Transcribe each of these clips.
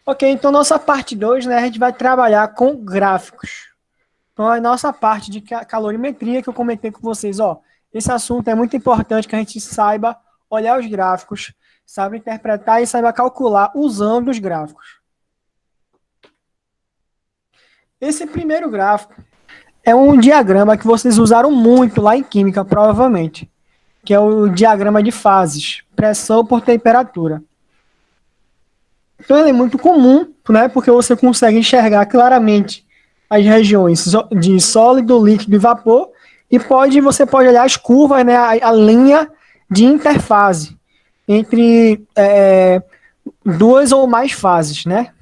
Ok, então nossa parte 2, né, a gente vai trabalhar com gráficos. Então a nossa parte de calorimetria que eu comentei com vocês, ó, esse assunto é muito importante que a gente saiba olhar os gráficos, saiba interpretar e saiba calcular usando os gráficos. Esse primeiro gráfico é um diagrama que vocês usaram muito lá em química, provavelmente, que é o diagrama de fases, pressão por temperatura. Então ele é muito comum, né, porque você consegue enxergar claramente as regiões de sólido, líquido e vapor, e você pode olhar as curvas, né, a linha de interfase entre duas ou mais fases, né?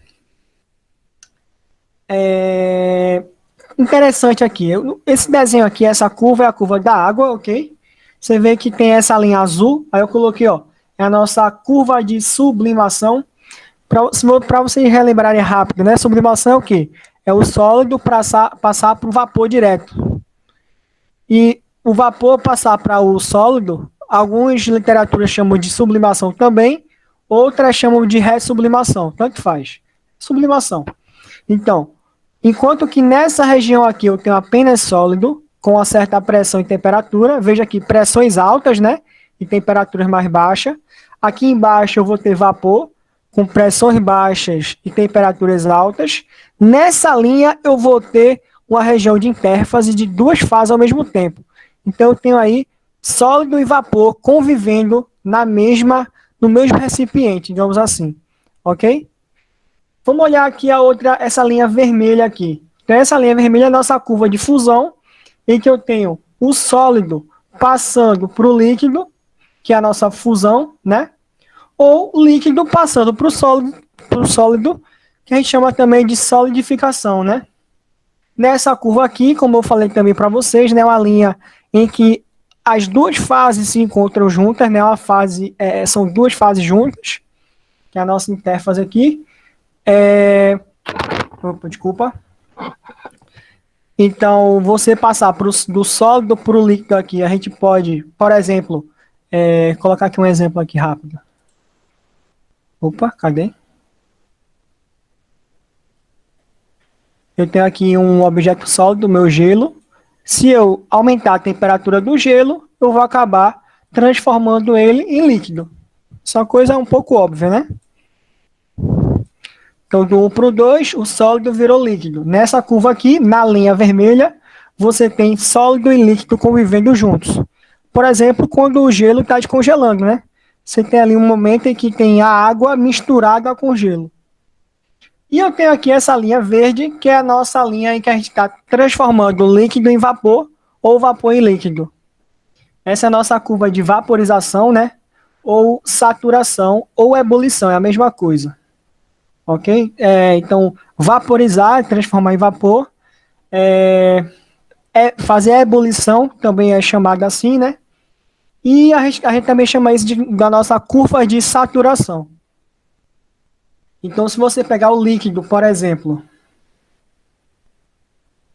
Interessante aqui, esse desenho aqui, essa curva é a curva da água, ok? Você vê que tem essa linha azul, aí eu coloquei, ó, é a nossa curva de sublimação. Para vocês relembrarem rápido, né? Sublimação é o quê? É o sólido passar para o vapor direto. E o vapor passar para o sólido, algumas literaturas chamam de sublimação também, outras chamam de ressublimação, tanto faz. Sublimação. Então, enquanto que nessa região aqui eu tenho apenas sólido, com uma certa pressão e temperatura, veja aqui, pressões altas, né? E temperaturas mais baixas. Aqui embaixo eu vou ter vapor, com pressões baixas e temperaturas altas. Nessa linha eu vou ter uma região de interface de duas fases ao mesmo tempo. Então eu tenho aí sólido e vapor convivendo no mesmo recipiente, digamos assim, ok? Vamos olhar aqui essa linha vermelha aqui. Então essa linha vermelha é a nossa curva de fusão, em que eu tenho o sólido passando para o líquido, que é a nossa fusão, né? Ou líquido passando para o sólido, que a gente chama também de solidificação, né? Nessa curva aqui, como eu falei também para vocês, né, uma linha em que as duas fases se encontram juntas, né? São duas fases juntas, que é a nossa interface aqui. Opa, desculpa. Então, você passar do sólido para o líquido aqui, a gente pode, por exemplo, colocar aqui um exemplo aqui rápido. Opa, cadê? Eu tenho aqui um objeto sólido, meu gelo. Se eu aumentar a temperatura do gelo, eu vou acabar transformando ele em líquido. Essa coisa é um pouco óbvia, né? Então, do 1 para o 2, o sólido virou líquido. Nessa curva aqui, na linha vermelha, você tem sólido e líquido convivendo juntos. Por exemplo, quando o gelo está descongelando, né? Você tem ali um momento em que tem a água misturada com o gelo. E eu tenho aqui essa linha verde, que é a nossa linha em que a gente está transformando líquido em vapor ou vapor em líquido. Essa é a nossa curva de vaporização, né? Ou saturação ou ebulição, é a mesma coisa. Ok? Então, vaporizar, transformar em vapor. Fazer a ebulição, também é chamado assim, né? E a gente também chama isso da nossa curva de saturação. Então, se você pegar o líquido, por exemplo,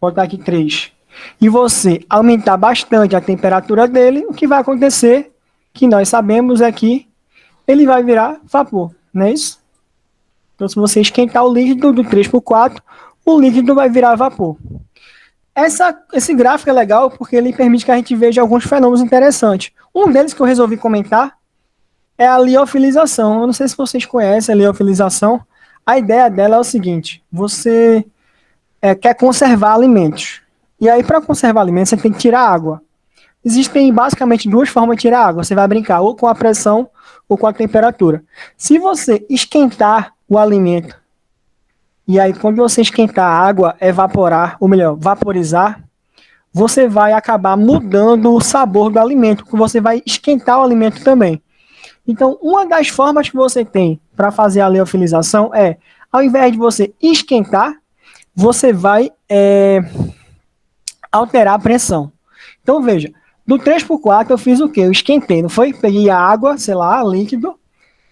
vou botar aqui 3, e você aumentar bastante a temperatura dele, o que vai acontecer, que nós sabemos, é que ele vai virar vapor, não é isso? Então, se você esquentar o líquido do 3 para o 4, o líquido vai virar vapor. Esse gráfico é legal porque ele permite que a gente veja alguns fenômenos interessantes. Um deles que eu resolvi comentar é a liofilização. Eu não sei se vocês conhecem a liofilização. A ideia dela é o seguinte: você quer conservar alimentos. E aí, para conservar alimentos, você tem que tirar água. Existem basicamente duas formas de tirar água. Você vai brincar ou com a pressão ou com a temperatura. Se você esquentar o alimento, e aí quando você esquentar a água, evaporar, ou melhor, vaporizar, você vai acabar mudando o sabor do alimento, porque você vai esquentar o alimento também. Então, uma das formas que você tem para fazer a liofilização é, ao invés de você esquentar, você vai alterar a pressão. Então, veja, do 3 para o 4 eu fiz o quê? Eu esquentei, não foi? Peguei a água, sei lá, líquido,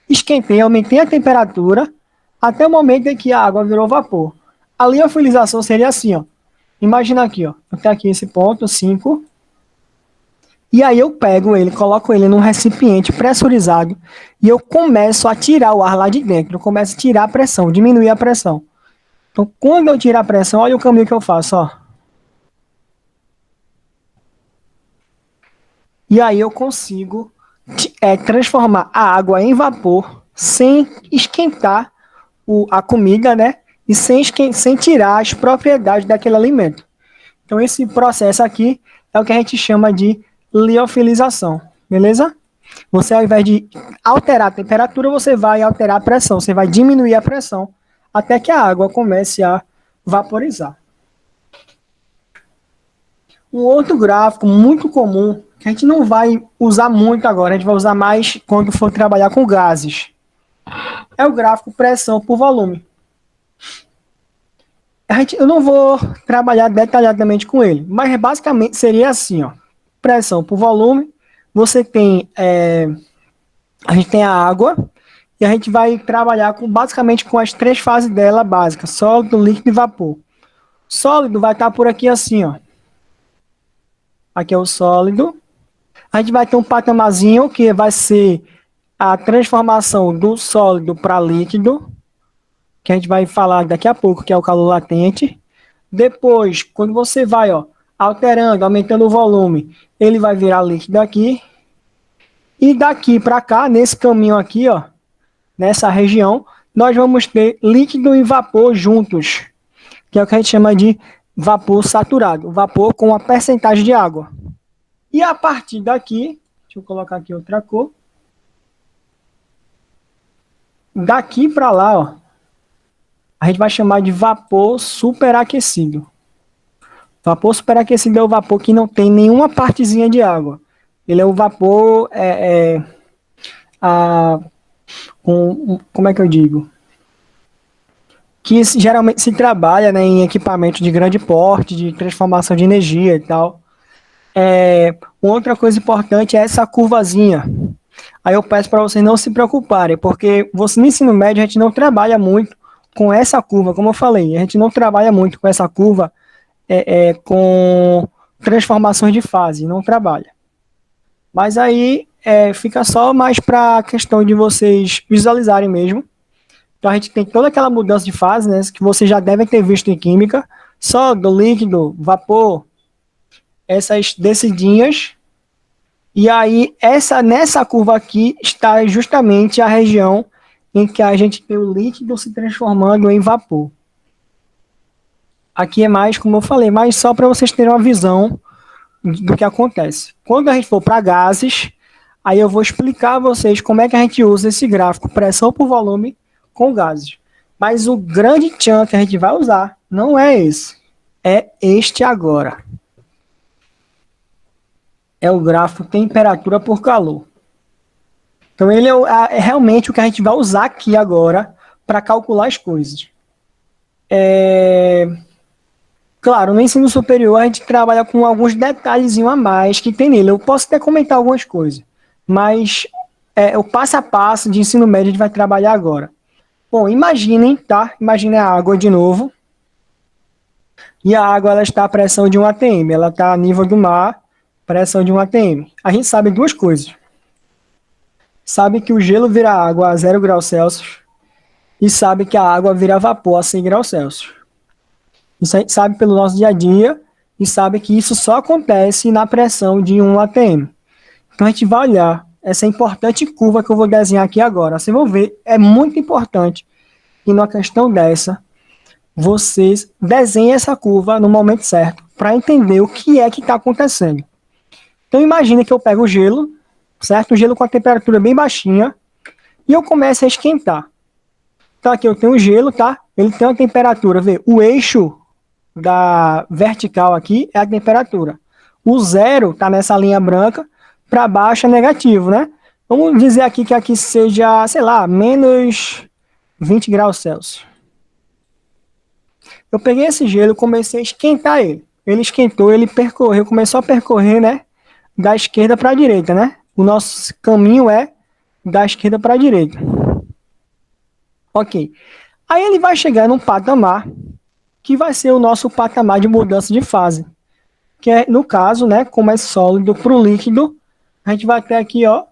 esquentei, aumentei a temperatura, até o momento em que a água virou vapor. A liofilização seria assim, ó. Imagina aqui, ó. Eu tenho aqui esse ponto, 5. E aí eu pego ele, coloco ele num recipiente pressurizado e eu começo a tirar o ar lá de dentro. Eu começo a tirar a pressão, diminuir a pressão. Então, quando eu tiro a pressão, olha o caminho que eu faço, ó. E aí eu consigo transformar a água em vapor sem esquentar a comida, né? E sem tirar as propriedades daquele alimento. Então, esse processo aqui é o que a gente chama de liofilização, beleza? Você, ao invés de alterar a temperatura, você vai alterar a pressão, você vai diminuir a pressão até que a água comece a vaporizar. Um outro gráfico muito comum, que a gente não vai usar muito agora, a gente vai usar mais quando for trabalhar com gases, é o gráfico pressão por volume. Eu não vou trabalhar detalhadamente com ele, mas basicamente seria assim, ó, pressão por volume, você tem, a gente tem a água, e a gente vai trabalhar basicamente com as três fases dela básicas, sólido, líquido e vapor. Sólido vai estar por aqui assim, ó. Aqui é o sólido. A gente vai ter um patamarzinho que vai ser a transformação do sólido para líquido, que a gente vai falar daqui a pouco, que é o calor latente. Depois, quando você vai, ó, alterando, aumentando o volume, ele vai virar líquido aqui. E daqui para cá, nesse caminho aqui, ó, nessa região, nós vamos ter líquido e vapor juntos, que é o que a gente chama de vapor saturado, vapor com uma percentagem de água. E a partir daqui, deixa eu colocar aqui outra cor, daqui para lá, ó, a gente vai chamar de vapor superaquecido. Vapor superaquecido é o vapor que não tem nenhuma partezinha de água. Ele é o vapor, como é que eu digo? Que geralmente se trabalha, né, em equipamentos de grande porte, de transformação de energia e tal. Outra coisa importante é essa curvazinha. Aí eu peço para vocês não se preocuparem, porque no ensino médio a gente não trabalha muito com essa curva, como eu falei, a gente não trabalha muito com essa curva com transformações de fase, não trabalha. Mas aí fica só mais para a questão de vocês visualizarem mesmo. Então a gente tem toda aquela mudança de fase, né, que vocês já devem ter visto em química, sólido, líquido, vapor, essas descidinhas. E aí nessa curva aqui está justamente a região em que a gente tem o líquido se transformando em vapor. Aqui é mais, como eu falei, mas só para vocês terem uma visão do que acontece. Quando a gente for para gases, aí eu vou explicar a vocês como é que a gente usa esse gráfico pressão por volume com gases. Mas o grande tchan que a gente vai usar não é esse, é este agora. É o gráfico temperatura por calor. Então ele é realmente o que a gente vai usar aqui agora para calcular as coisas. Claro, no ensino superior a gente trabalha com alguns detalhezinhos a mais que tem nele. Eu posso até comentar algumas coisas, mas o passo a passo de ensino médio a gente vai trabalhar agora. Bom, imaginem, tá? Imaginem a água de novo. E a água ela está a pressão de 1 atm, ela está a nível do mar, pressão de 1 atm. A gente sabe duas coisas. Sabe que o gelo vira água a 0 graus Celsius e sabe que a água vira vapor a 100 graus Celsius. Isso a gente sabe pelo nosso dia a dia e sabe que isso só acontece na pressão de 1 atm. Então a gente vai olhar essa importante curva que eu vou desenhar aqui agora. Vocês vão ver, é muito importante que numa questão dessa, vocês desenhem essa curva no momento certo para entender o que é que está acontecendo. Então imagine que eu pego o gelo, certo? O gelo com a temperatura bem baixinha e eu começo a esquentar. Então aqui eu tenho o gelo, tá? Ele tem uma temperatura, vê, o eixo da vertical aqui é a temperatura. O zero está nessa linha branca, para baixo é negativo, né? Vamos dizer aqui que aqui seja, sei lá, menos 20 graus Celsius. Eu peguei esse gelo e comecei a esquentar ele. Ele esquentou, ele percorreu, começou a percorrer, né? Da esquerda para a direita, né? O nosso caminho é da esquerda para a direita. Ok. Aí ele vai chegar num patamar que vai ser o nosso patamar de mudança de fase. que é, no caso, né, como é sólido para o líquido, a gente vai ter aqui, ó,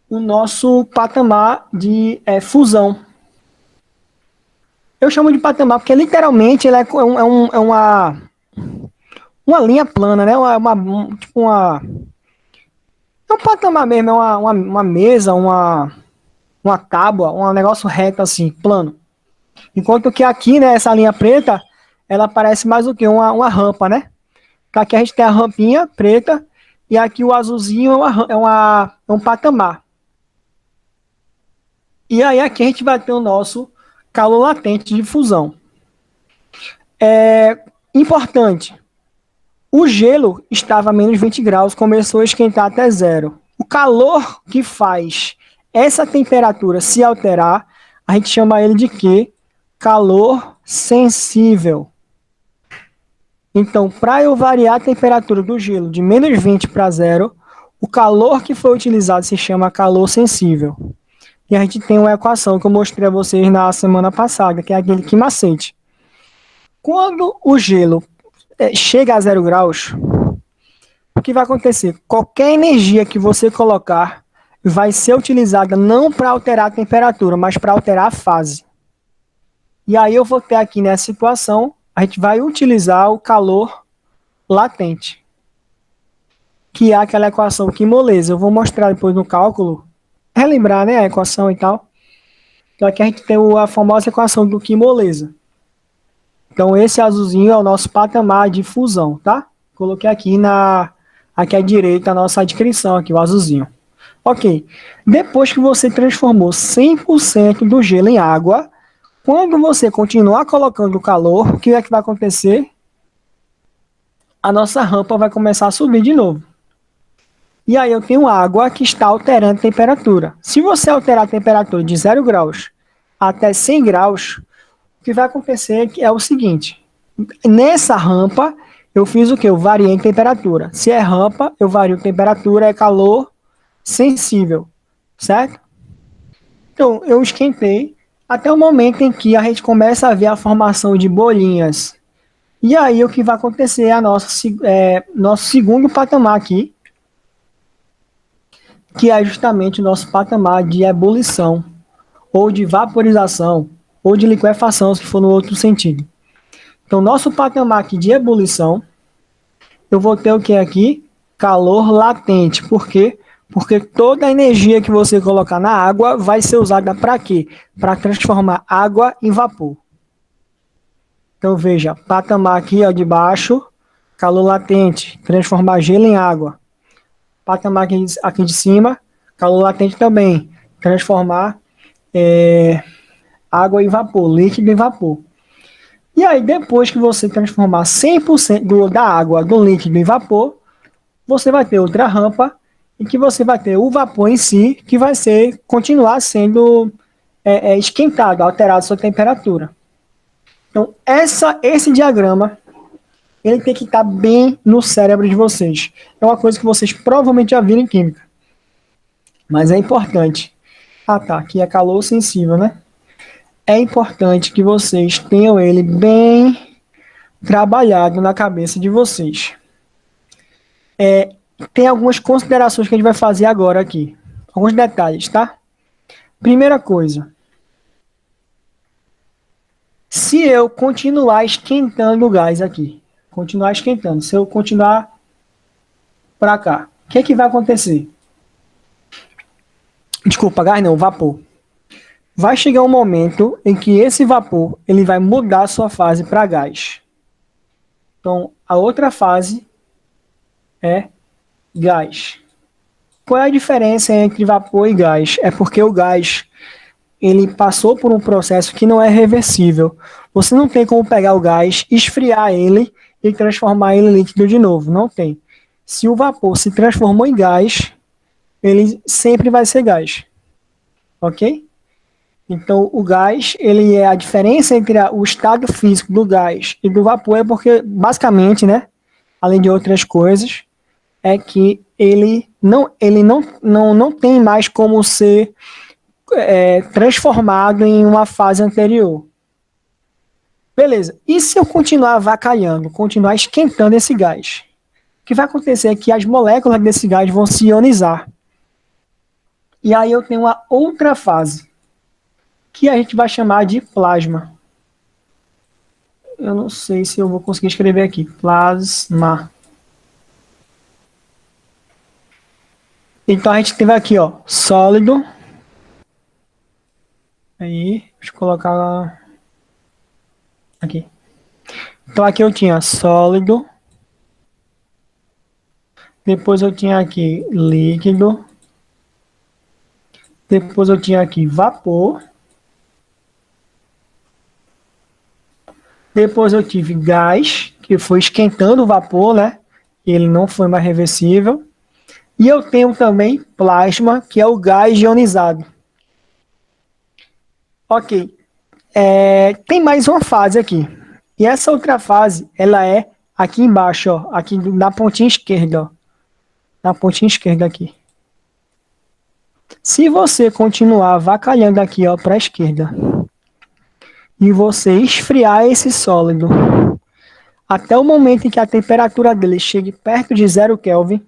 o nosso patamar de fusão. Eu chamo de patamar porque literalmente ele é uma linha plana, né? Tipo é um patamar mesmo, é uma mesa, uma tábua, um negócio reto assim, plano. Enquanto que aqui, né, essa linha preta, ela parece mais o que? Uma rampa, né? Aqui a gente tem a rampinha preta e aqui o azulzinho é um patamar. E aí aqui a gente vai ter o nosso calor latente de fusão. Importante, o gelo estava a menos 20 graus, começou a esquentar até zero. O calor que faz essa temperatura se alterar, a gente chama ele de quê? Calor sensível. Então, para eu variar a temperatura do gelo de menos 20 para zero, o calor que foi utilizado se chama calor sensível. E a gente tem uma equação que eu mostrei a vocês na semana passada, que é aquele que macete. Quando o gelo chega a 0 graus, o que vai acontecer? Qualquer energia que você colocar vai ser utilizada não para alterar a temperatura, mas para alterar a fase. E aí eu vou ter aqui nessa situação, a gente vai utilizar o calor latente, que é aquela equação quimolesa. Eu vou mostrar depois no cálculo, relembrar, né, a equação e tal. Então aqui a gente tem a famosa equação do quimolesa. Então esse azulzinho é o nosso patamar de fusão, tá? Coloquei aqui à direita a nossa descrição, aqui o azulzinho. Ok, depois que você transformou 100% do gelo em água, quando você continuar colocando o calor, o que é que vai acontecer? A nossa rampa vai começar a subir de novo. E aí eu tenho água que está alterando a temperatura. Se você alterar a temperatura de 0 graus até 100 graus, o que vai acontecer é o seguinte. Nessa rampa, eu fiz o que? Eu variei a temperatura. Se é rampa, eu vario temperatura, é calor sensível, certo? Então, eu esquentei até o momento em que a gente começa a ver a formação de bolinhas. E aí o que vai acontecer é nosso segundo patamar aqui, que é justamente o nosso patamar de ebulição, ou de vaporização, ou de liquefação, se for no outro sentido. Então, nosso patamar aqui de ebulição, eu vou ter o que aqui? Calor latente. Por quê? Porque toda a energia que você colocar na água vai ser usada para quê? Para transformar água em vapor. Então, veja, patamar aqui ó, de baixo, calor latente, transformar gelo em água. Patamar aqui de cima, calor latente também, transformar água em vapor, líquido em vapor. E aí, depois que você transformar 100% da água do líquido em vapor, você vai ter outra rampa em que você vai ter o vapor em si, que vai continuar sendo esquentado, alterado sua temperatura. Então, esse diagrama, ele tem que estar bem no cérebro de vocês. É uma coisa que vocês provavelmente já viram em química. Mas é importante. Ah, tá, aqui é calor sensível, né? É importante que vocês tenham ele bem trabalhado na cabeça de vocês. Tem algumas considerações que a gente vai fazer agora aqui. Alguns detalhes, tá? Primeira coisa. Se eu continuar esquentando o gás aqui, continuar esquentando, se eu continuar para cá, o que é que vai acontecer? Desculpa, gás não, vapor. Vai chegar um momento em que esse vapor ele vai mudar a sua fase para gás. Então, a outra fase é gás. Qual é a diferença entre vapor e gás? É porque o gás ele passou por um processo que não é reversível. Você não tem como pegar o gás, esfriar ele e transformar ele em líquido de novo. Não tem. Se o vapor se transformou em gás, ele sempre vai ser gás. Ok? Então, o gás, ele é a diferença entre o estado físico do gás e do vapor é porque, basicamente, né, além de outras coisas, é que ele não tem mais como ser transformado em uma fase anterior. Beleza. E se eu continuar avacalhando, continuar esquentando esse gás? O que vai acontecer é que as moléculas desse gás vão se ionizar. E aí eu tenho uma outra fase, que a gente vai chamar de plasma. Eu não sei se eu vou conseguir escrever aqui. Plasma. Então a gente teve aqui, ó, sólido. Aí, deixa eu colocar aqui. Então aqui eu tinha sólido. Depois eu tinha aqui líquido. Depois eu tinha aqui vapor. Depois eu tive gás, que foi esquentando o vapor, né? Ele não foi mais reversível. E eu tenho também plasma, que é o gás ionizado. Ok. Tem mais uma fase aqui. E essa outra fase, ela é aqui embaixo, ó, aqui na pontinha esquerda, ó, na pontinha esquerda aqui. Se você continuar avacalhando aqui, ó, para a esquerda, e você esfriar esse sólido até o momento em que a temperatura dele chegue perto de 0 Kelvin,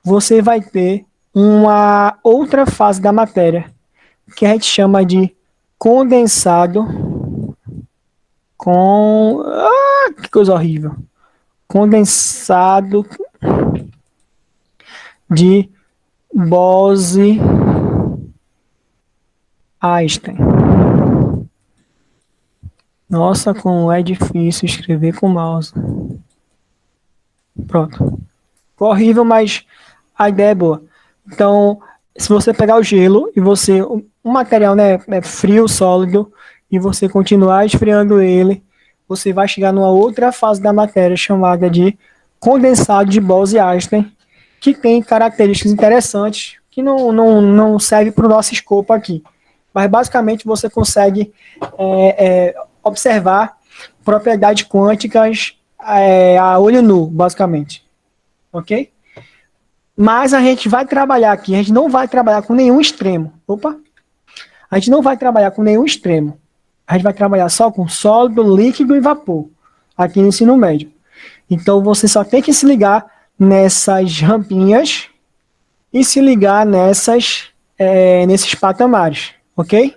você vai ter uma outra fase da matéria, que a gente chama de condensado com... Ah, que coisa horrível. Condensado de Bose-Einstein. Nossa, como é difícil escrever com mouse. Pronto. Ficou horrível, mas a ideia é boa. Então, se você pegar o gelo e você, um material, né, é frio, sólido, e você continuar esfriando ele, você vai chegar numa outra fase da matéria chamada de condensado de Bose-Einstein, que tem características interessantes que não serve para o nosso escopo aqui. Mas basicamente você consegue observar propriedades quânticas a olho nu, basicamente. Ok? Mas a gente vai trabalhar aqui, a gente não vai trabalhar com nenhum extremo. Opa! A gente não vai trabalhar com nenhum extremo. A gente vai trabalhar só com sólido, líquido e vapor, aqui no ensino médio. Então você só tem que se ligar nessas rampinhas e se ligar nesses patamares, ok?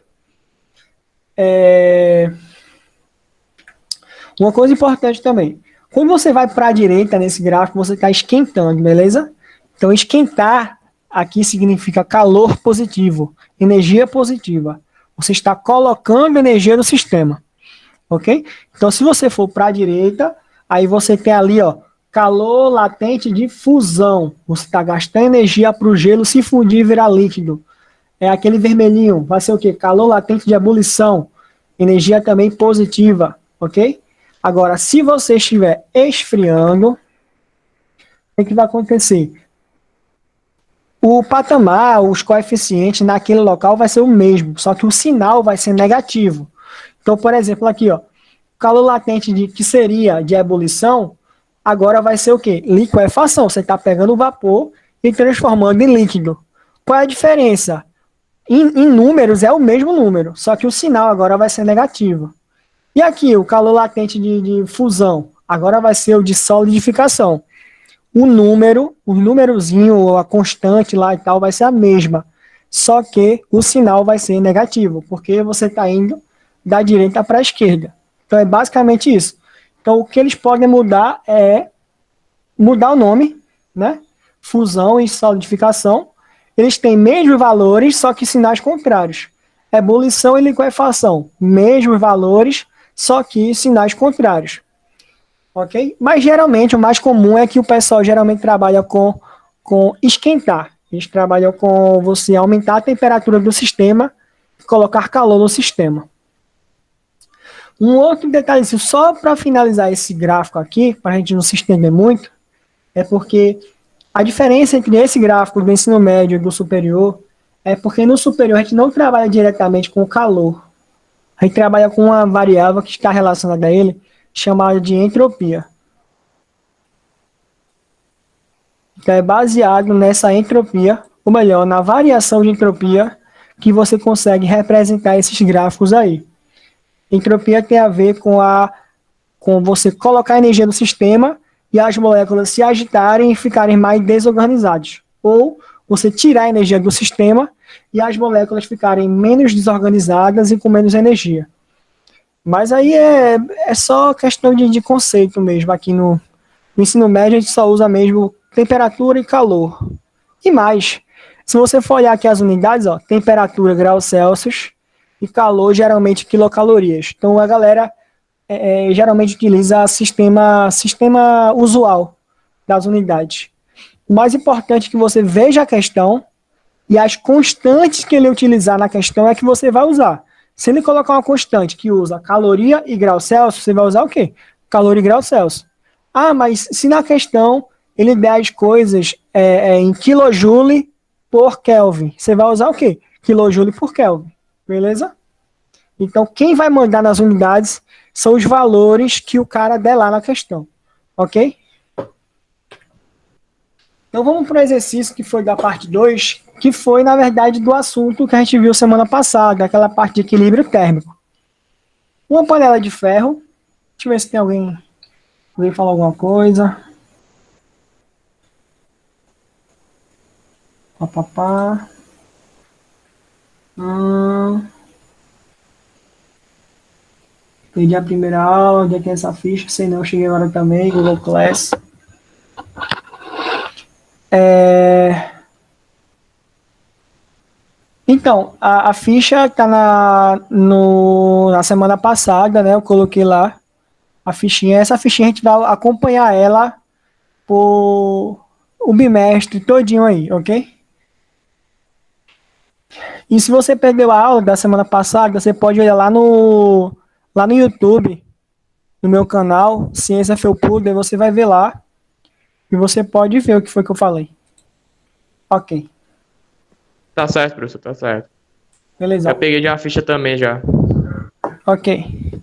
Uma coisa importante também. Quando você vai para a direita nesse gráfico, você está esquentando, beleza? Então, esquentar aqui significa calor positivo, energia positiva. Você está colocando energia no sistema, ok? Então, se você for para a direita, aí você tem ali, ó, calor latente de fusão. Você está gastando energia para o gelo se fundir e virar líquido. É aquele vermelhinho, vai ser o quê? Calor latente de ebulição. Energia também positiva, ok? Agora, se você estiver esfriando, o que vai acontecer? O patamar, os coeficientes naquele local vai ser o mesmo, só que o sinal vai ser negativo. Então, por exemplo, aqui, ó, calor latente que seria de ebulição, agora vai ser o quê? Liquefação. Você está pegando o vapor e transformando em líquido. Qual é a diferença? Em números é o mesmo número, só que o sinal agora vai ser negativo. E aqui, o calor latente de fusão, agora vai ser o de solidificação. O número, o númerozinho, a constante lá e tal, vai ser a mesma. Só que o sinal vai ser negativo, porque você está indo da direita para a esquerda. Então é basicamente isso. Então o que eles podem mudar é mudar o nome, né? Fusão e solidificação. Eles têm mesmos valores, só que sinais contrários. Ebulição e liquefação, mesmos valores, só que sinais contrários. Ok? Mas geralmente o mais comum é que o pessoal geralmente trabalha com esquentar. Eles trabalham com você aumentar a temperatura do sistema e colocar calor no sistema. Um outro detalhe, só para finalizar esse gráfico aqui, para a gente não se estender muito, é porque a diferença entre esse gráfico do ensino médio e do superior é porque no superior a gente não trabalha diretamente com o calor. A gente trabalha com uma variável que está relacionada a ele, chamada de entropia. Então é baseado nessa entropia, ou melhor, na variação de entropia, que você consegue representar esses gráficos aí. Entropia tem a ver com você colocar energia no sistema e as moléculas se agitarem e ficarem mais desorganizadas. Ou você tirar a energia do sistema e as moléculas ficarem menos desorganizadas e com menos energia. Mas aí é só questão de conceito mesmo. Aqui no ensino médio a gente só usa mesmo temperatura e calor. E mais, se você for olhar aqui as unidades, ó, temperatura graus Celsius e calor geralmente quilocalorias. Então a galera geralmente utiliza sistema usual das unidades. O mais importante é que você veja a questão e as constantes que ele utilizar na questão é que você vai usar. Se ele colocar uma constante que usa caloria e grau Celsius, você vai usar o quê? Calor e grau Celsius. Ah, mas se na questão ele der as coisas em kilojoule por Kelvin, você vai usar o quê? Kilojoule por Kelvin. Beleza? Então, quem vai mandar nas unidades são os valores que o cara der lá na questão. Ok? Então, vamos para o exercício que foi da parte 2, que foi, na verdade, do assunto que a gente viu semana passada, aquela parte de equilíbrio térmico. Uma panela de ferro. Deixa eu ver se tem alguém que veio falar alguma coisa. Papapá. Perdi a primeira aula, onde é que é essa ficha? Sei não, cheguei agora também, Google Class. Então, a ficha tá na semana passada, né? Eu coloquei lá a fichinha. Essa fichinha a gente vai acompanhar ela por o bimestre todinho aí, ok? E se você perdeu a aula da semana passada, você pode olhar lá no YouTube, no meu canal, Ciência Felpudo, aí você vai ver lá e você pode ver o que foi que eu falei. Ok, Tá certo, professor, tá certo. Já beleza. peguei já a ficha também já. Ok.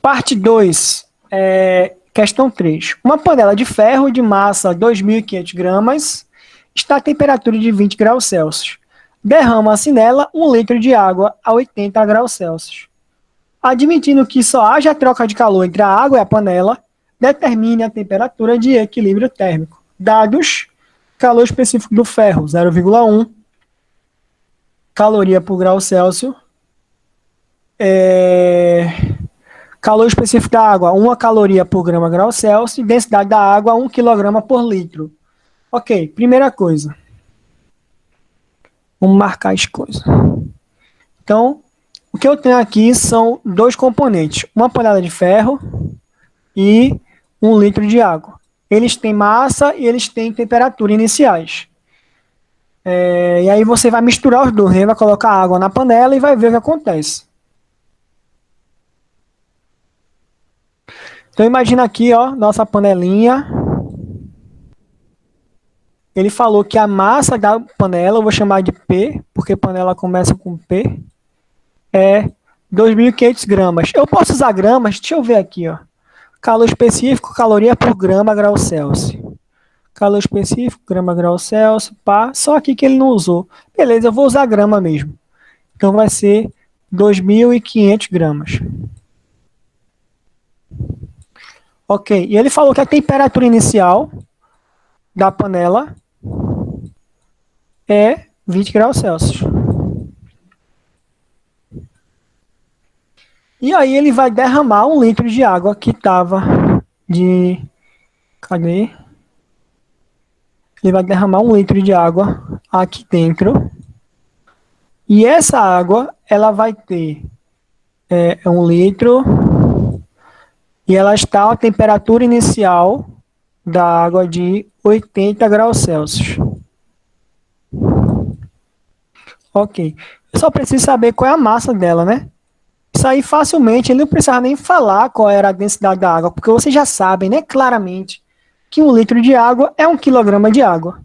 Parte 2, questão 3. Uma panela de ferro de massa 2.500 gramas está a temperatura de 20 graus Celsius. Derrama-se nela 1 litro de água a 80 graus Celsius. Admitindo que só haja troca de calor entre a água e a panela, determine a temperatura de equilíbrio térmico. Dados: calor específico do ferro, 0,1 caloria por grau Celsius. Calor específico da água, 1 caloria por grama grau Celsius. Densidade da água, 1 quilograma por litro. Ok, primeira coisa. Vamos marcar as coisas. Então, o que eu tenho aqui são dois componentes. Uma panela de ferro e 1 litro de água. Eles têm massa e eles têm temperatura iniciais. E aí você vai misturar os dois, né? Vai colocar água na panela e vai ver o que acontece. Então imagina aqui, ó, nossa panelinha. Ele falou que a massa da panela, eu vou chamar de P, porque panela começa com P, é 2.500 gramas. Eu posso usar gramas? Deixa eu ver aqui, ó. Calor específico, caloria por grama grau Celsius. Calor específico, grama grau Celsius, pá. Só aqui que ele não usou. Beleza, eu vou usar grama mesmo. Então vai ser 2.500 gramas. Ok, e ele falou que a temperatura inicial da panela é 20 graus Celsius. E aí ele vai derramar 1 litro de água que estava de... Cadê? Ele vai derramar 1 litro de água aqui dentro. E essa água, ela vai ter 1 litro. E ela está a temperatura inicial da água de 80 graus Celsius. Ok. Eu só preciso saber qual é a massa dela, né? Isso aí facilmente, ele não precisava nem falar qual era a densidade da água, porque vocês já sabem, né, claramente, que 1 litro de água é 1 quilograma de água.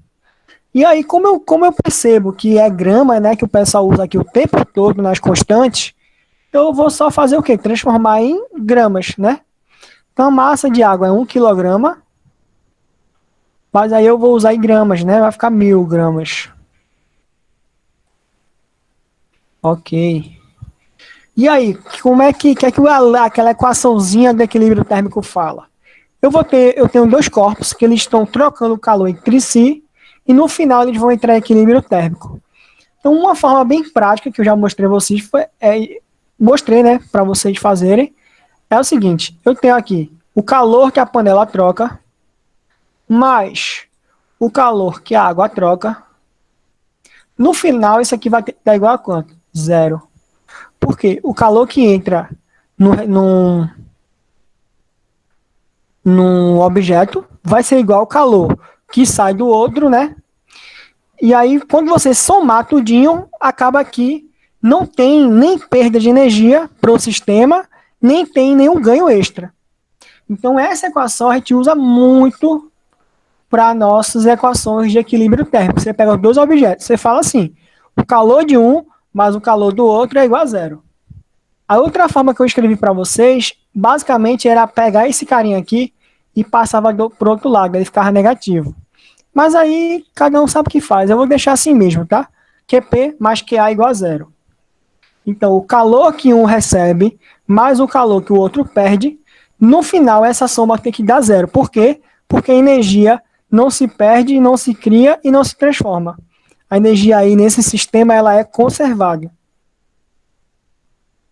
E aí, como eu percebo que é grama, né, que o pessoal usa aqui o tempo todo nas constantes, eu vou só fazer o quê? Transformar em gramas, né? Então, a massa de água é 1 quilograma, mas aí eu vou usar em gramas, né? Vai ficar 1.000 gramas. Ok. E aí, como é que aquela equaçãozinha do equilíbrio térmico fala? Eu tenho dois corpos que eles estão trocando calor entre si e no final eles vão entrar em equilíbrio térmico. Então, uma forma bem prática que eu já mostrei a vocês mostrei, né, para vocês fazerem, é o seguinte: eu tenho aqui o calor que a panela troca mais o calor que a água troca. No final, isso aqui vai dar igual a quanto? Zero. Porque o calor que entra no, no, num objeto vai ser igual ao calor que sai do outro, né? E aí, quando você somar tudinho, acaba que não tem nem perda de energia para o sistema, nem tem nenhum ganho extra. Então, essa equação a gente usa muito para nossas equações de equilíbrio térmico. Você pega os dois objetos, você fala assim, o calor de um mais o calor do outro é igual a zero. A outra forma que eu escrevi para vocês, basicamente, era pegar esse carinha aqui e passava para o outro lado, ele ficava negativo. Mas aí, cada um sabe o que faz. Eu vou deixar assim mesmo, tá? QP mais QA igual a zero. Então, o calor que um recebe mais o calor que o outro perde, no final, essa soma tem que dar zero. Por quê? Porque a energia não se perde, não se cria e não se transforma. A energia aí nesse sistema ela é conservada.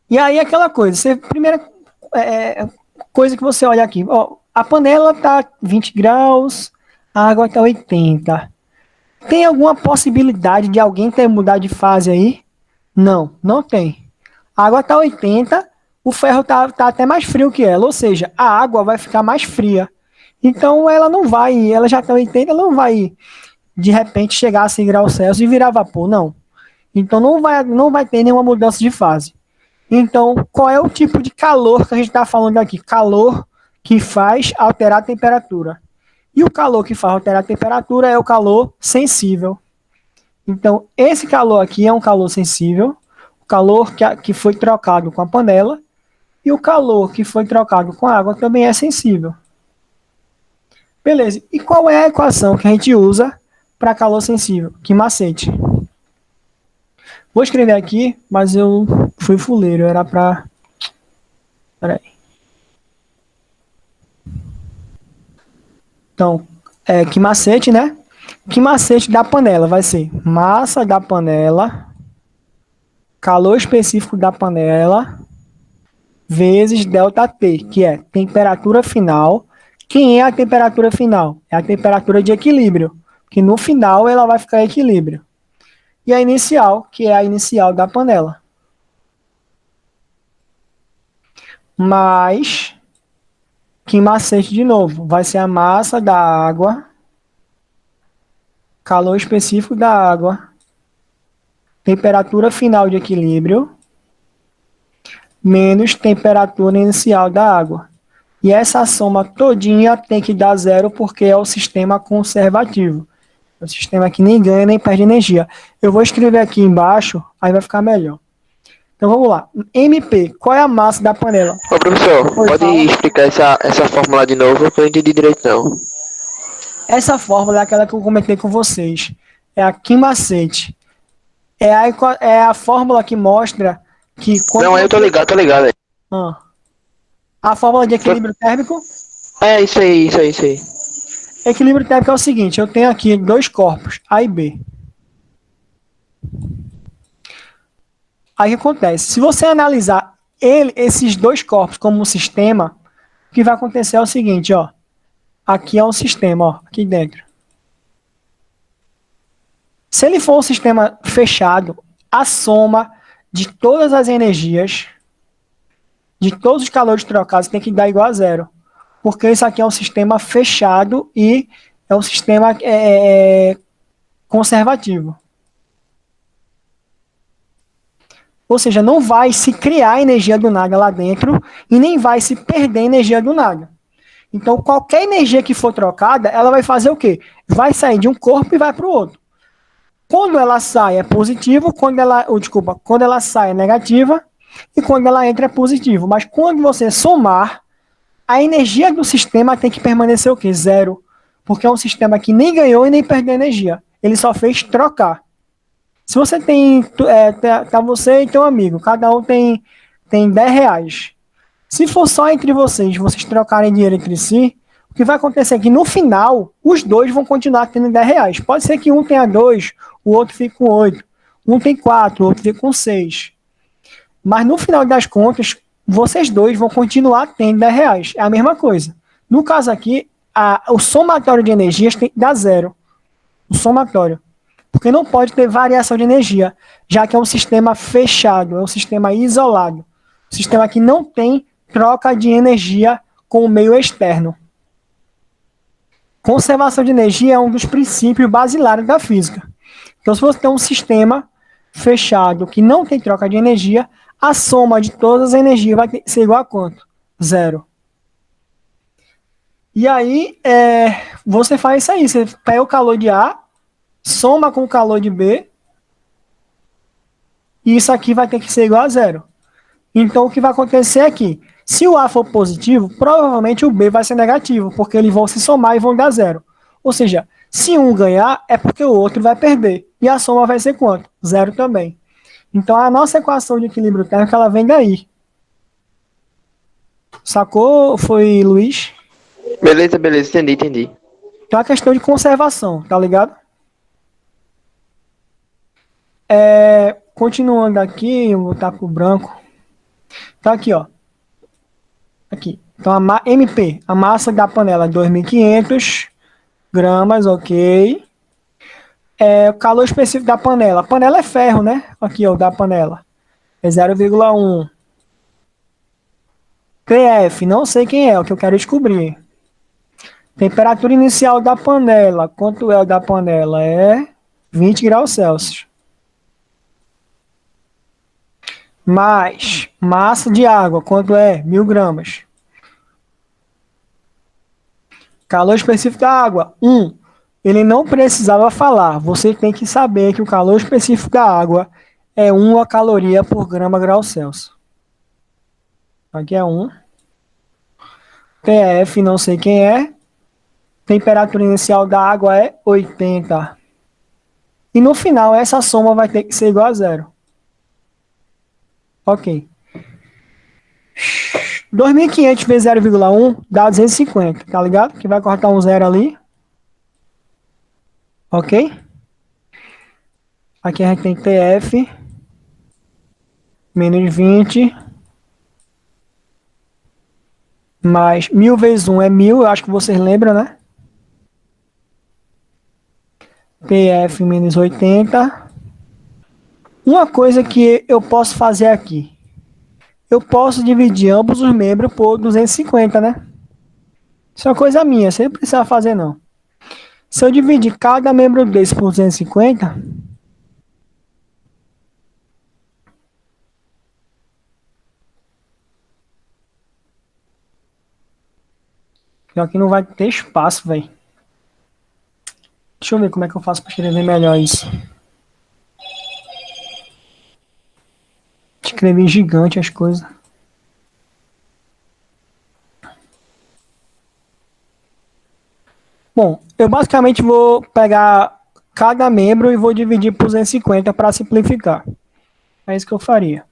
E aí aquela coisa, primeira coisa que você olha aqui, ó, a panela tá 20 graus, a água tá 80. Tem alguma possibilidade de alguém ter mudado de fase aí? Não, não tem. A água tá 80, o ferro tá até mais frio que ela, ou seja, a água vai ficar mais fria. Então ela não vai, ela já tá 80, ela não vai de repente chegar a 100 graus Celsius e virar vapor, não. Então não vai ter nenhuma mudança de fase. Então, qual é o tipo de calor que a gente está falando aqui? Calor que faz alterar a temperatura. E o calor que faz alterar a temperatura é o calor sensível. Então, esse calor aqui é um calor sensível, o calor que foi trocado com a panela, e o calor que foi trocado com a água também é sensível. Beleza. E qual é a equação que a gente usa para calor sensível? Que macete? Vou escrever aqui, mas eu fui fuleiro, era para... Peraí. Então, que macete, né? Que macete da panela vai ser massa da panela, calor específico da panela, vezes ΔT, que é temperatura final. Quem é a temperatura final? É a temperatura de equilíbrio, que no final ela vai ficar em equilíbrio. E a inicial, que é a inicial da panela. Mais, que macete de novo, vai ser a massa da água, calor específico da água, temperatura final de equilíbrio, menos temperatura inicial da água. E essa soma todinha tem que dar zero porque é o sistema conservativo. É o sistema que nem ganha nem perde energia. Eu vou escrever aqui embaixo, aí vai ficar melhor. Então vamos lá. MP, qual é a massa da panela? Ô professor, pode explicar essa fórmula de novo que eu não entendi direito não. Essa fórmula é aquela que eu comentei com vocês. É a Kimacete. É a fórmula que mostra que... Não, eu tô ligado. A fórmula de equilíbrio térmico? É, isso aí. Equilíbrio térmico é o seguinte, eu tenho aqui dois corpos, A e B. Aí o que acontece? Se você analisar esses dois corpos como um sistema, o que vai acontecer é o seguinte, ó. Aqui é um sistema, ó, aqui dentro. Se ele for um sistema fechado, a soma de todas as energias, de todos os calores trocados, tem que dar igual a zero. Porque isso aqui é um sistema fechado e é um sistema conservativo. Ou seja, não vai se criar energia do nada lá dentro e nem vai se perder energia do nada. Então, qualquer energia que for trocada, ela vai fazer o quê? Vai sair de um corpo e vai para o outro. Quando ela sai é positivo, quando ela sai é negativa e quando ela entra é positivo. Mas quando você somar, a energia do sistema tem que permanecer o quê? Zero. Porque é um sistema que nem ganhou e nem perdeu energia. Ele só fez trocar. Se você tem, tá você e teu amigo, cada um tem tem R$10. Se for só entre vocês trocarem dinheiro entre si, o que vai acontecer é que no final, os dois vão continuar tendo R$10. Pode ser que um tenha 2, o outro fique com 8. Um tem 4, o outro fica com 6. Mas no final das contas, vocês dois vão continuar tendo R$10. É a mesma coisa. No caso aqui, o somatório de energias tem que dar 0. O somatório. Porque não pode ter variação de energia, já que é um sistema fechado, é um sistema isolado. Um sistema que não tem troca de energia com o meio externo. Conservação de energia é um dos princípios basilares da física. Então, se você tem um sistema fechado que não tem troca de energia, a soma de todas as energias vai ser igual a quanto? 0. E aí, você faz isso aí. Você pega o calor de A, soma com o calor de B, e isso aqui vai ter que ser igual a 0. Então, o que vai acontecer é que, se o A for positivo, provavelmente o B vai ser negativo, porque eles vão se somar e vão dar 0. Ou seja, se um ganhar, é porque o outro vai perder. E a soma vai ser quanto? 0 também. Então, a nossa equação de equilíbrio térmico, ela vem daí. Sacou? Foi, Luiz? Beleza, entendi. Então, é uma questão de conservação, tá ligado? Continuando aqui, eu vou botar pro branco. Tá aqui, ó. Aqui. Então, MP, a massa da panela é 2.500 gramas, ok. O calor específico da panela. A panela é ferro, né? Aqui, ó, da panela. É 0,1. PF, não sei quem é, o que eu quero descobrir. Temperatura inicial da panela. Quanto é o da panela? É 20 graus Celsius. Mais massa de água. Quanto é? 1.000 gramas. Calor específico da água. 1. Ele não precisava falar. Você tem que saber que o calor específico da água é 1 caloria por grama grau Celsius. Aqui é 1. PF, não sei quem é. Temperatura inicial da água é 80. E no final, essa soma vai ter que ser igual a 0. Ok. 2.500 vezes 0,1 dá 250, tá ligado? Que vai cortar um 0 ali. Ok? Aqui a gente tem TF menos 20 mais 1.000 vezes 1 é 1.000, eu acho que vocês lembram, né? TF menos 80. Uma coisa que eu posso fazer aqui. Eu posso dividir ambos os membros por 250, né? Isso é uma coisa minha, você não precisa fazer não. Se eu dividir cada membro desse por 250, aqui não vai ter espaço, velho. Deixa eu ver como é que eu faço para escrever melhor isso. Escrevi gigante as coisas. Bom, eu basicamente vou pegar cada membro e vou dividir por 250 para simplificar. É isso que eu faria.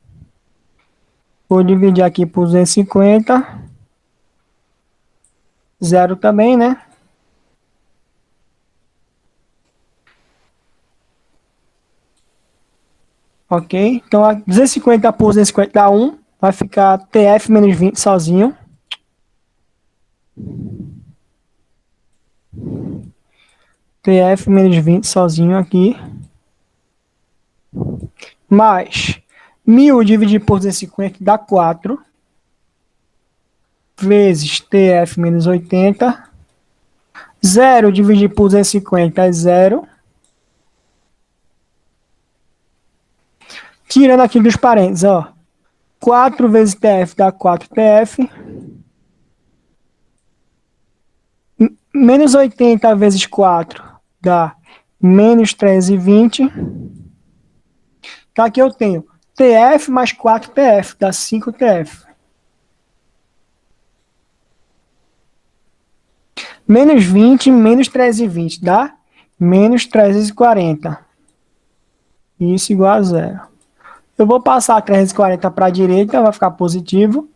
Vou dividir aqui por 250. 0 também, né? Ok, então 250 por 250 dá 1. Vai ficar TF menos 20 sozinho. TF menos 20 sozinho aqui. Mais 1.000 dividido por 250 dá 4. Vezes TF menos 80. 0 dividido por 250 é 0. Tirando aqui dos parênteses, ó. 4 vezes TF dá 4 TF. Menos 80 vezes 4 dá menos 320. Então aqui eu tenho TF mais 4 TF, dá 5 TF. Menos 20, menos 320, dá menos 340. Isso igual a 0. Eu vou passar 340 para a direita, vai ficar positivo.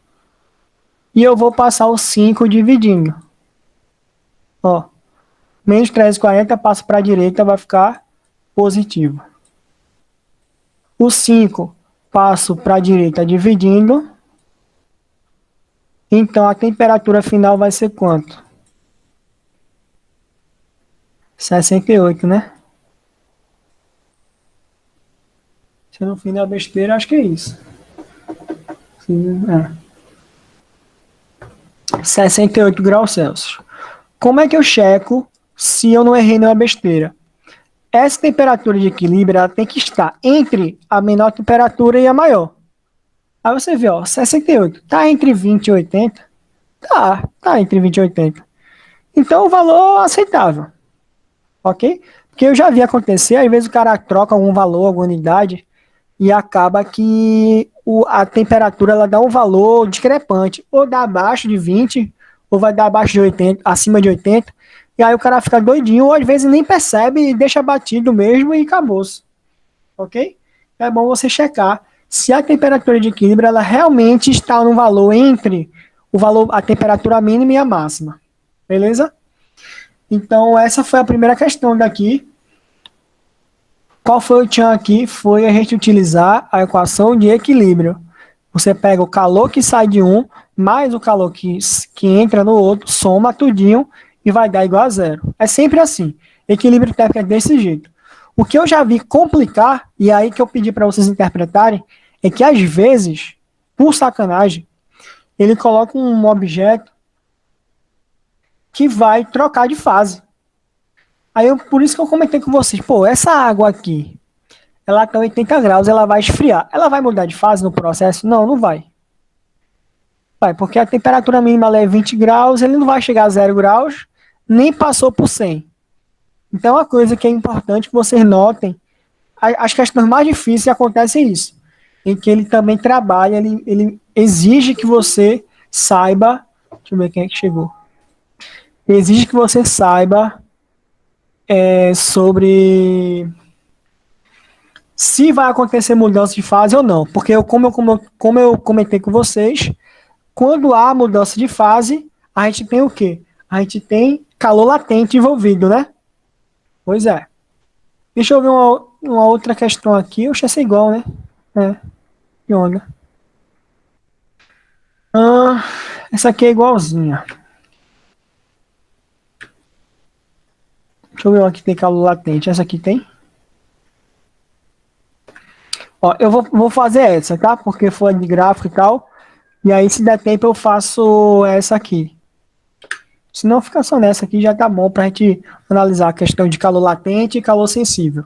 E eu vou passar o 5 dividindo. Ó, menos 340 passa para a direita, vai ficar positivo. O 5 passo para a direita dividindo. Então a temperatura final vai ser quanto? 68, né? Se no fim da besteira, acho que é isso. Sim, 68 graus Celsius. Como é que eu checo se eu não errei nenhuma besteira? Essa temperatura de equilíbrio ela tem que estar entre a menor temperatura e a maior. Aí você vê, ó, 68. Tá entre 20 e 80? Tá entre 20 e 80. Então o valor é aceitável. Ok? Porque eu já vi acontecer, às vezes o cara troca algum valor, alguma unidade, e acaba que a temperatura ela dá um valor discrepante. Ou dá abaixo de 20, ou vai dar abaixo de 80, acima de 80. E aí o cara fica doidinho, ou às vezes nem percebe e deixa batido mesmo e acabou-se. Ok? É bom você checar se a temperatura de equilíbrio ela realmente está no valor entre a temperatura mínima e a máxima. Beleza? Então essa foi a primeira questão daqui. Qual foi o tchan aqui? Foi a gente utilizar a equação de equilíbrio. Você pega o calor que sai de um, mais o calor que entra no outro, soma tudinho e vai dar igual a zero. É sempre assim. Equilíbrio térmico é desse jeito. O que eu já vi complicar, e aí que eu pedi para vocês interpretarem, é que às vezes, por sacanagem, ele coloca um objeto que vai trocar de fase. Por isso que eu comentei com vocês, pô, essa água aqui, ela está 80 graus, ela vai esfriar. Ela vai mudar de fase no processo? Não, não vai. Vai, porque a temperatura mínima é 20 graus, ele não vai chegar a 0 graus, nem passou por 100. Então, uma coisa que é importante que vocês notem, as questões mais difíceis acontecem isso, em que ele também trabalha, ele exige que você saiba, deixa eu ver quem é que chegou, exige que você saiba sobre se vai acontecer mudança de fase ou não, porque como eu comentei com vocês, quando há mudança de fase, a gente tem o quê? A gente tem calor latente envolvido, né? Pois é. Deixa eu ver uma outra questão aqui. Eu achei igual, né? Que onda. Essa aqui é igualzinha. Deixa eu ver uma que tem calor latente. Essa aqui tem? Ó, eu vou fazer essa, tá? Porque foi de gráfico e tal. E aí, se der tempo, eu faço essa aqui. Se não, fica só nessa aqui, já tá bom pra gente analisar a questão de calor latente e calor sensível.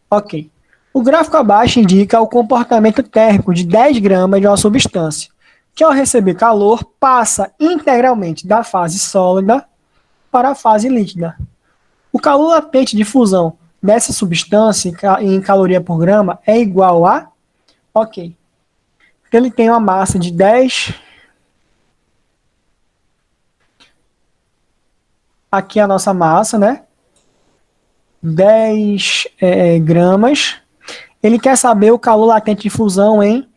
Ok. O gráfico abaixo indica o comportamento térmico de 10 gramas de uma substância, que ao receber calor, passa integralmente da fase sólida para a fase líquida. O calor latente de fusão dessa substância em caloria por grama é igual a... Ok. Ele tem uma massa de 10... Aqui é a nossa massa, né? 10 gramas. Ele quer saber o calor latente de fusão em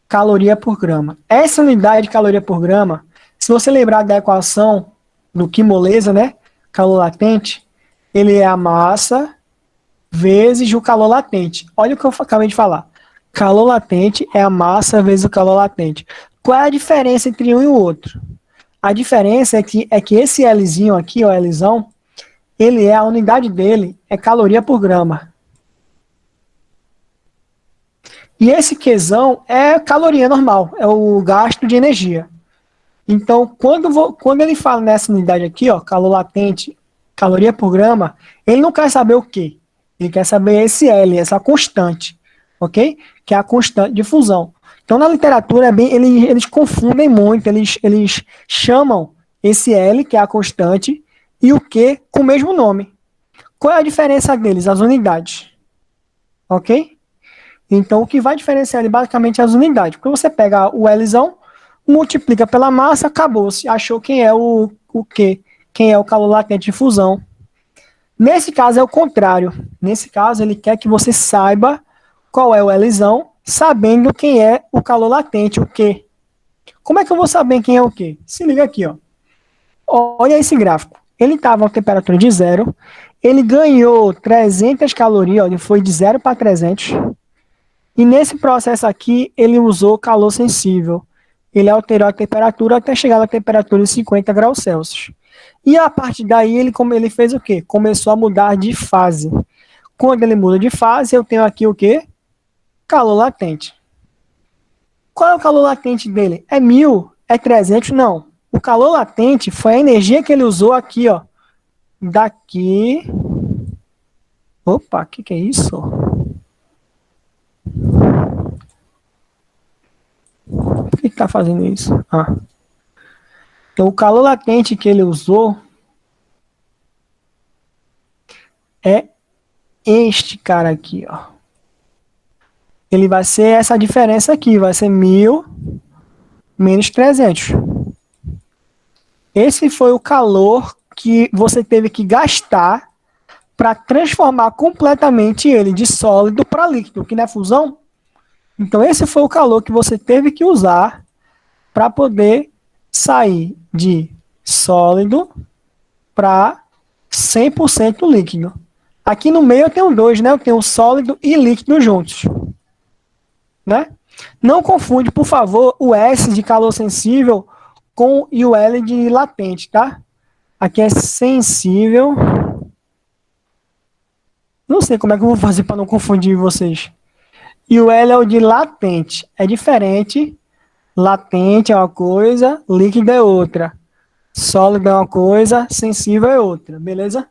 caloria por grama. Essa unidade de caloria por grama, se você lembrar da equação do quimolesa, né? Calor latente, ele é a massa vezes o calor latente. Olha o que eu acabei de falar. Calor latente é a massa vezes o calor latente. Qual é a diferença entre um e o outro? A diferença é que esse Lzinho aqui, ó, Lzão, ele a unidade dele é caloria por grama. E esse Qzão é caloria normal, é o gasto de energia. Então, quando ele fala nessa unidade aqui, ó, calor latente, caloria por grama, ele não quer saber o quê? Ele quer saber esse L, essa constante, ok? Que é a constante de fusão. Então, na literatura, eles confundem muito, eles chamam esse L, que é a constante, e o Q com o mesmo nome. Qual é a diferença deles? As unidades. Ok? Então, o que vai diferenciar basicamente é as unidades. Porque você pega o Lzão, multiplica pela massa, acabou-se. Achou quem é o Q, quem é o calor latente de fusão. Nesse caso é o contrário. Nesse caso, ele quer que você saiba qual é o Lzão sabendo quem é o calor latente, o Q. Como é que eu vou saber quem é o Q? Se liga aqui, ó. Olha esse gráfico. Ele estava a temperatura de zero, ele ganhou 300 calorias, ó, ele foi de 0 para 300. E nesse processo aqui, ele usou calor sensível. Ele alterou a temperatura até chegar na temperatura de 50 graus Celsius. E a partir daí, ele fez o quê? Começou a mudar de fase. Quando ele muda de fase, eu tenho aqui o quê? Calor latente. Qual é o calor latente dele? É 1000? É 300? Não. O calor latente foi a energia que ele usou aqui, ó. Daqui. Opa, o que é isso? Por que está fazendo isso? Então, o calor latente que ele usou é este cara aqui, ó. Ele vai ser essa diferença aqui, vai ser 1000 menos 300. Esse foi o calor que você teve que gastar para transformar completamente ele de sólido para líquido, que não é fusão. Então, esse foi o calor que você teve que usar para poder sair de sólido para 100% líquido. Aqui no meio eu tenho dois, né? Eu tenho sólido e líquido juntos. Né? Não confunde, por favor, o S de calor sensível com o L de latente, tá? Aqui é sensível. Não sei como é que eu vou fazer para não confundir vocês. E o L é o de latente. É diferente. Latente é uma coisa, líquido é outra. Sólido é uma coisa, sensível é outra. Beleza?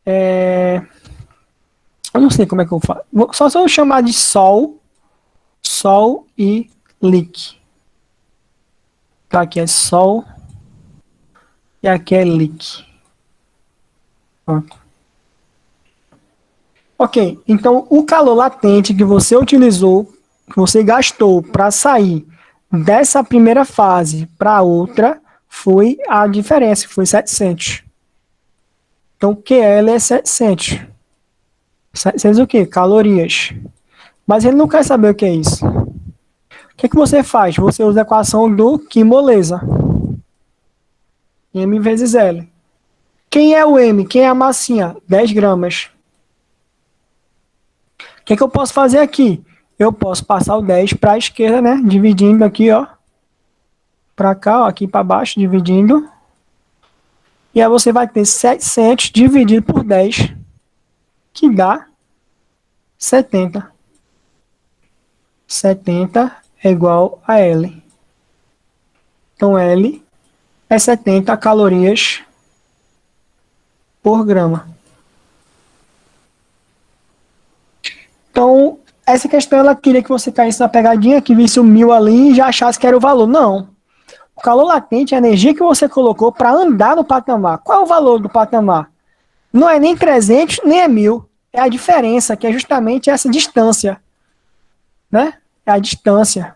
Eu não sei como é que eu faço. Só se eu chamar de Sol e Liq. Então aqui é Sol e aqui é Liq. Pronto. Ok, então o calor latente que você utilizou, que você gastou para sair dessa primeira fase para outra, foi a diferença, foi 700. Então QL é 700. 700 o quê? Calorias. Mas ele não quer saber o que é isso. O que é que você faz? Você usa a equação do Q moleza. M vezes L. Quem é o M? Quem é a massinha? 10 gramas. O que é que eu posso fazer aqui? Eu posso passar o 10 para a esquerda, né? Dividindo aqui, ó. Para cá, ó, aqui para baixo, dividindo. E aí você vai ter 700 dividido por 10, que dá 70. 70 é igual a L. Então, L é 70 calorias por grama. Então, essa questão, ela queria que você caísse na pegadinha, que visse o 1000 ali e já achasse que era o valor. Não. O calor latente é a energia que você colocou para andar no patamar. Qual é o valor do patamar? Não é nem 300, nem é 1000. É a diferença, que é justamente essa distância. Né? É a distância.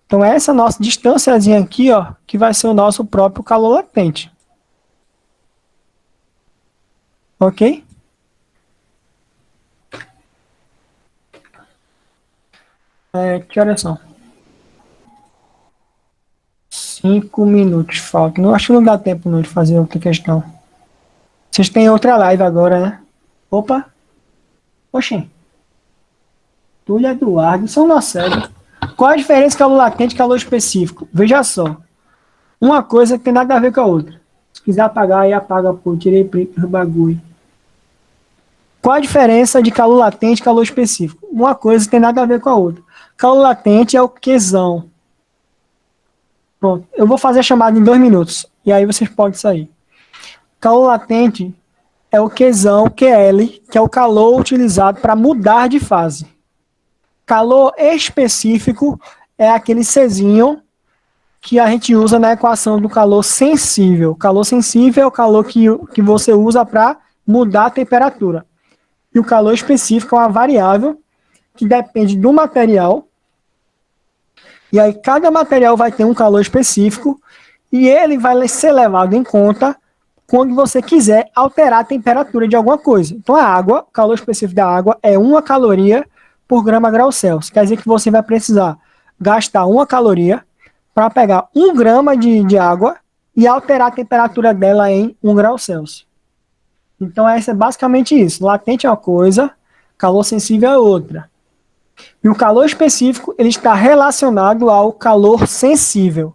Então, essa nossa distânciazinha aqui, ó, que vai ser o nosso próprio calor latente. Ok? Que horas são? 5 minutos falta. Não, acho que não dá tempo não de fazer outra questão. Vocês têm outra live agora, né? Opa! Oxê. Túlio Eduardo, são na série. Qual a diferença de calor latente e calor específico? Veja só. Uma coisa tem nada a ver com a outra. Se quiser apagar, aí apaga, pô. Tirei print do bagulho. Qual a diferença de calor latente e calor específico? Uma coisa tem nada a ver com a outra. Calor latente é o Qzão. Pronto. Eu vou fazer a chamada em 2 minutos. E aí vocês podem sair. Calor latente é o Qzão, QL, que é o calor utilizado para mudar de fase. Calor específico é aquele Czinho que a gente usa na equação do calor sensível. Calor sensível é o calor que você usa para mudar a temperatura. E o calor específico é uma variável que depende do material. E aí cada material vai ter um calor específico e ele vai ser levado em conta quando você quiser alterar a temperatura de alguma coisa. Então, a água, o calor específico da água é 1 caloria por grama grau Celsius. Quer dizer que você vai precisar gastar 1 caloria para pegar 1 grama de água e alterar a temperatura dela em 1 grau Celsius. Então, essa é basicamente isso. Latente é uma coisa, calor sensível é outra. E o calor específico ele está relacionado ao calor sensível.